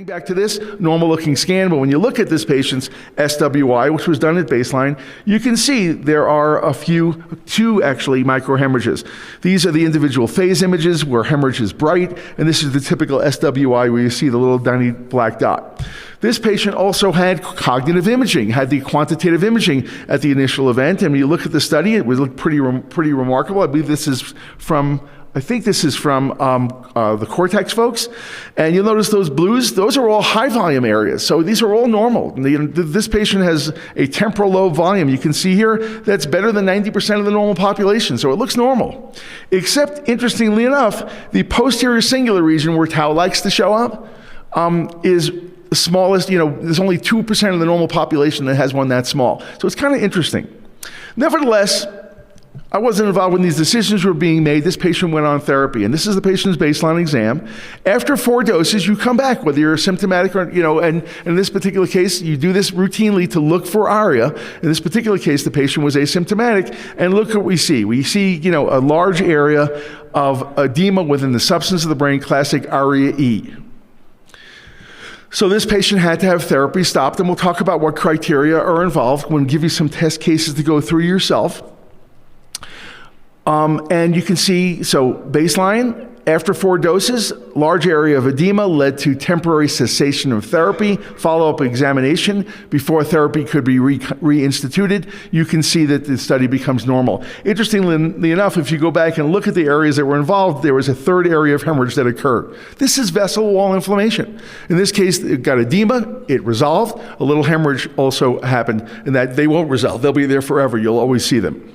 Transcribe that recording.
Getting back to this, normal looking scan, but when you look at this patient's SWI, which was done at baseline, you can see there are two actually microhemorrhages. These are the individual phase images where hemorrhage is bright, and this is the typical SWI where you see the little tiny black dot. This patient also had cognitive imaging, had the quantitative imaging at the initial event, and when you look at the study, it would look pretty remarkable. I believe this is from the cortex folks, and you'll notice those blues, those are all high volume areas, so these are all normal. This patient has a temporal lobe volume, you can see here, that's better than 90% of the normal population, so it looks normal. Except, interestingly enough, the posterior singular region where tau likes to show up is the smallest, there's only 2% of the normal population that has one that small, so it's kind of interesting. Nevertheless, I wasn't involved when these decisions were being made. This patient went on therapy, and this is the patient's baseline exam. After 4 doses, you come back, whether you're symptomatic or, and in this particular case, you do this routinely to look for ARIA. In this particular case, the patient was asymptomatic, and look what we see. We see, a large area of edema within the substance of the brain, classic ARIA-E. So this patient had to have therapy stopped, and we'll talk about what criteria are involved. We'll give you some test cases to go through yourself. And you can see, so baseline, after 4 doses, large area of edema led to temporary cessation of therapy, follow-up examination before therapy could be reinstituted. You can see that the study becomes normal. Interestingly enough, if you go back and look at the areas that were involved, there was a 3rd area of hemorrhage that occurred. This is vessel wall inflammation. In this case, it got edema, it resolved. A little hemorrhage also happened, and that they won't resolve. They'll be there forever. You'll always see them.